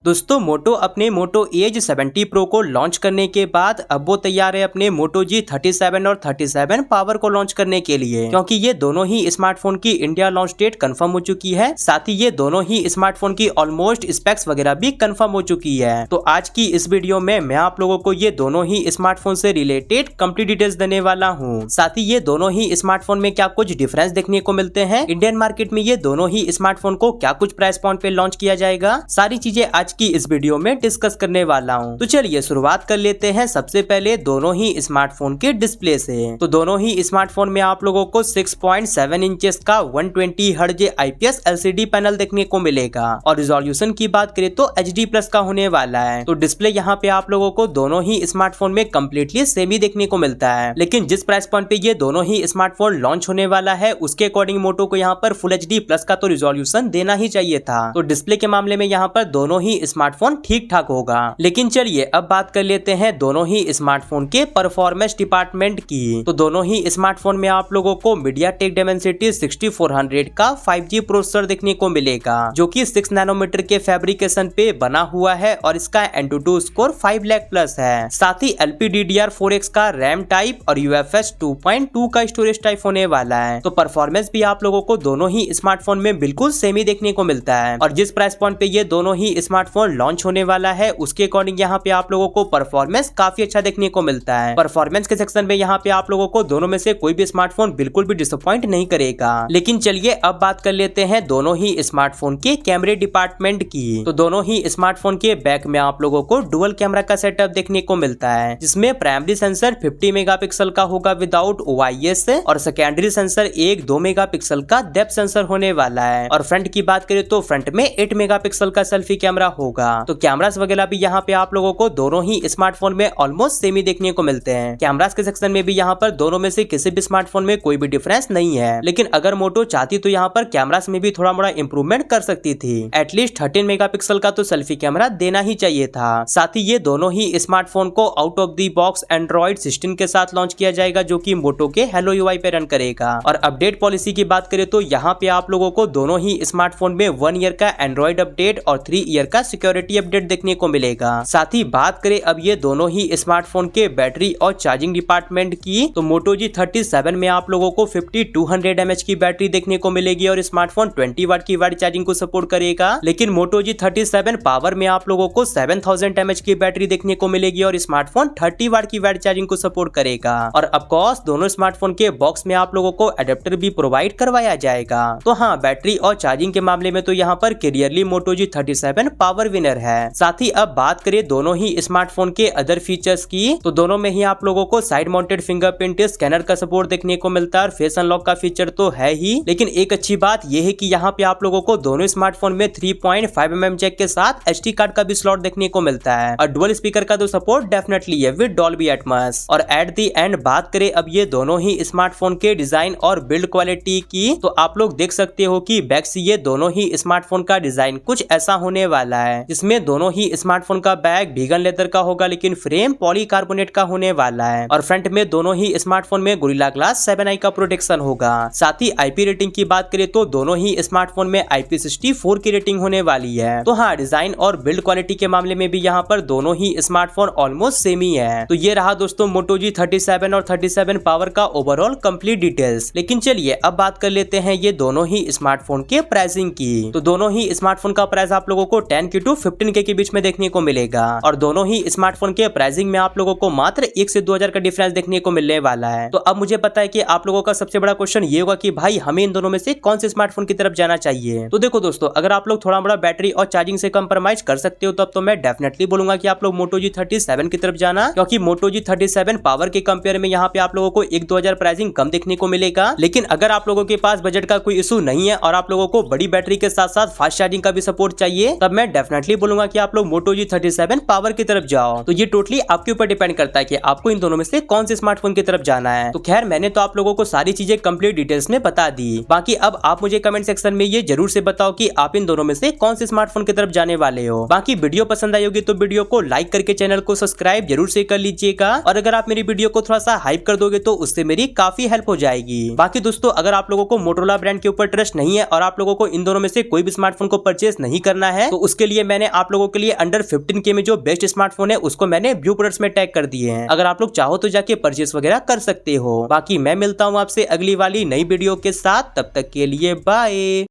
दोस्तों मोटो अपने Moto Edge 70 pro को लॉन्च करने के बाद अब वो तैयार है अपने मोटो जी 37 और 37 पावर को लॉन्च करने के लिए, क्योंकि ये दोनों ही स्मार्टफोन की इंडिया लॉन्च डेट कंफर्म हो चुकी है। साथ ही ये दोनों ही स्मार्टफोन की ऑलमोस्ट स्पेक्स वगैरह भी कंफर्म हो चुकी है। तो आज की इस वीडियो में मैं आप लोगों को ये दोनों ही स्मार्टफोन से रिलेटेड कंप्लीट डिटेल्स देने वाला हूँ। साथ ही ये दोनों ही स्मार्टफोन में क्या कुछ डिफरेंस देखने को मिलते हैं, इंडियन मार्केट में ये दोनों ही स्मार्टफोन को क्या कुछ प्राइस पॉइंट पे लॉन्च किया जाएगा, सारी चीजें आज की इस वीडियो में डिस्कस करने वाला हूं। तो चलिए शुरुआत कर लेते हैं सबसे पहले दोनों ही स्मार्टफोन के डिस्प्ले से। तो दोनों ही स्मार्टफोन में आप लोगों को 6.7 इंचेस का 120 हर्ट्ज IPS LCD पैनल देखने को मिलेगा और रिजोल्यूशन की बात करें तो HD+ का होने वाला है। तो डिस्प्ले यहाँ पे आप लोगों को दोनों ही स्मार्टफोन में कम्प्लीटली सेम ही देखने को मिलता है, लेकिन जिस प्राइस पॉइंट पे ये दोनों ही स्मार्टफोन लॉन्च होने वाला है उसके अकॉर्डिंग मोटो को यहाँ पर फुल HD+ का तो रिजोल्यूशन देना ही चाहिए था। तो डिस्प्ले के मामले में यहाँ पर दोनों ही स्मार्टफोन ठीक ठाक होगा। लेकिन चलिए अब बात कर लेते हैं दोनों ही स्मार्टफोन के परफॉर्मेंस डिपार्टमेंट की। तो दोनों ही स्मार्टफोन में आप लोगों को MediaTek Dimensity 6400 का 5G प्रोसेसर देखने को मिलेगा, जो कि 6 नैनोमीटर के फैब्रिकेशन पे बना हुआ है और इसका Antutu स्कोर 5 लाख प्लस है। साथ ही LPDDR4X का रैम टाइप और UFS 2.2 का स्टोरेज टाइप होने वाला है। तो परफॉर्मेंस भी आप लोगों को दोनों ही स्मार्टफोन में बिल्कुल सेम ही देखने को मिलता है और जिस प्राइस पॉइंट पे ये दोनों ही स्मार्टफोन लॉन्च होने वाला है उसके अकॉर्डिंग यहाँ पे आप लोगों को परफॉर्मेंस काफी अच्छा देखने को मिलता है। परफॉर्मेंस के सेक्शन में यहाँ पे आप लोगों को दोनों में से कोई भी स्मार्टफोन बिल्कुल भी डिसअपॉइंट नहीं करेगा। लेकिन चलिए अब बात कर लेते हैं दोनों ही स्मार्टफोन के कैमरे डिपार्टमेंट की। तो दोनों ही स्मार्टफोन के बैक में आप लोगों को डुअल कैमरा का सेटअप देखने को मिलता है, जिसमें प्राइमरी सेंसर 50 मेगापिक्सल का होगा विदाउट OIS और सेकेंडरी सेंसर एक 2 मेगापिक्सल का डेप्थ सेंसर होने वाला है। और फ्रंट की बात करें तो फ्रंट में 8 मेगापिक्सल का सेल्फी कैमरा होगा। तो कैमरास वगैरह भी यहाँ पे आप लोगों को दोनों ही स्मार्टफोन में ऑलमोस्ट सेम ही देखने को मिलते हैं। कैमरास के सेक्शन में भी यहाँ पर दोनों में से किसी भी स्मार्टफोन में कोई भी डिफरेंस नहीं है, लेकिन अगर मोटो चाहती तो यहाँ पर कैमरास में भी थोड़ा मोड़ा इंप्रूवमेंट कर सकती थी। एटलीस्ट 13 मेगापिक्सल का तो सेल्फी कैमरा देना ही चाहिए था। साथ ही ये दोनों ही स्मार्टफोन को out of the box Android 16 के साथ लॉन्च किया जाएगा, जो कि मोटो के हेलो UI पे रन करेगा। और अपडेट पॉलिसी की बात करें तो यहाँ पे आप लोगों को दोनों ही स्मार्टफोन में 1 ईयर का एंड्रॉइड अपडेट और 3 ईयर का सिक्योरिटी अपडेट देखने को मिलेगा। साथ ही बात करें अब ये दोनों ही स्मार्टफोन के बैटरी और चार्जिंग डिपार्टमेंट की, तो मोटो जी 37 में आप लोगों को 5200 mAh की बैटरी देखने को मिलेगी और स्मार्टफोन 20 वाट की वाइड चार्जिंग को सपोर्ट करेगा। लेकिन मोटो जी 37 पावर में आप लोगों को 7000 mAh की बैटरी देखने को मिलेगी और स्मार्टफोन 30 वाट की वाइड चार्जिंग को सपोर्ट करेगा। और ऑफकोर्स दोनों स्मार्टफोन के बॉक्स में आप लोगों को अडेप्टर भी प्रोवाइड करवाया जाएगा। तो हाँ, बैटरी और चार्जिंग के मामले में तो यहाँ पर क्लियरली मोटो जी 37 पावर विनर है। साथ ही अब बात करें दोनों ही स्मार्टफोन के अदर फीचर्स की, तो दोनों में ही आप लोगों को साइड माउंटेड फिंगरप्रिंट स्कैनर का सपोर्ट देखने को मिलता है और फेस अनलॉक का फीचर तो है ही, लेकिन एक अच्छी बात यह है कि यहाँ पे आप लोगों को दोनों स्मार्टफोन में 3.5mm जैक के साथ SD कार्ड का भी स्लॉट देखने को मिलता है और डुअल स्पीकर का तो सपोर्ट डेफिनेटली है विद डॉल्बी एटमॉस। और एट दी एंड बात करें अब ये दोनों ही स्मार्टफोन के डिजाइन और बिल्ड क्वालिटी की, तो आप लोग देख सकते हो कि बैक से ये दोनों ही स्मार्टफोन का डिजाइन कुछ ऐसा होने वाला है, जिसमें दोनों ही स्मार्टफोन का बैक वीगन लेदर का होगा लेकिन फ्रेम पॉलीकार्बोनेट का होने वाला है। और फ्रंट में दोनों ही स्मार्टफोन में गोरिल्ला ग्लास 7i का प्रोटेक्शन होगा। साथ ही IP रेटिंग की बात करें तो दोनों ही स्मार्टफोन में IP64 की रेटिंग होने वाली है। तो हाँ, डिजाइन और बिल्ड क्वालिटी के मामले में भी यहाँ पर दोनों ही स्मार्टफोन ऑलमोस्ट सेम ही है। तो ये रहा दोस्तों मोटो जी 37 और 37 पावर का ओवरऑल कंप्लीट डिटेल्स। लेकिन चलिए अब बात कर लेते हैं ये दोनों ही स्मार्टफोन के प्राइसिंग की। तो दोनों ही स्मार्टफोन का प्राइस आप लोगों को 10K to 15K के बीच में देखने को मिलेगा और दोनों ही स्मार्टफोन के प्राइसिंग में आप लोगों को मात्र 1 से 2000 का डिफरेंस देखने को मिलने वाला है। तो अब मुझे पता है कि आप लोगों का सबसे बड़ा क्वेश्चन ये होगा कि भाई हमें इन दोनों में से कौन से स्मार्टफोन की तरफ जाना चाहिए। तो देखो दोस्तों, अगर आप लोग थोड़ा बड़ा बैटरी और चार्जिंग से कंप्रोमाइज कर सकते हो तब तो मैं डेफिनेटली बोलूंगा कि आप लोग मोटो जी 37 की तरफ जाना, क्योंकि मोटो जी 37 पावर के कंपेयर में यहाँ पे आप लोगों को 1-2000 प्राइसिंग कम देखने को मिलेगा। लेकिन अगर आप लोगों के पास बजट का कोई इशू नहीं है और आप लोगों को बड़ी बैटरी के साथ साथ फास्ट चार्जिंग का भी सपोर्ट चाहिए, तब मैं डेफिनेटली बोलूंगा कि आप लोग मोटो जी 37 पावर की तरफ जाओ। तो ये टोटली आपके ऊपर डिपेंड करता है कि आपको इन दोनों में से कौन से स्मार्टफोन की तरफ जाना है। तो खैर, मैंने तो आप लोगों को सारी चीजें कंप्लीट डिटेल्स में बता दी। बाकी अब आप मुझे कमेंट सेक्शन में ये जरूर से बताओ कि आप इन दोनों में से कौन से स्मार्टफोन की तरफ जाने वाले हो। बाकी वीडियो पसंद आई होगी तो वीडियो को लाइक करके चैनल को सब्सक्राइब जरूर से कर लीजिएगा और अगर आप मेरी वीडियो को थोड़ा सा हाइप कर दोगे तो उससे मेरी काफी हेल्प हो जाएगी। बाकी दोस्तों, अगर आप लोगों को मोटोरोला ब्रांड के ऊपर ट्रस्ट नहीं है और आप लोगों को इन दोनों में से कोई भी स्मार्टफोन को परचेस नहीं करना है तो उसके लिए लिए मैंने आप लोगों के लिए अंडर 15K में जो बेस्ट स्मार्टफोन है उसको मैंने व्यू प्रोडक्ट्स में टैग कर दिए हैं। अगर आप लोग चाहो तो जाके परचेस वगैरह कर सकते हो। बाकी मैं मिलता हूँ आपसे अगली वाली नई वीडियो के साथ, तब तक के लिए बाय।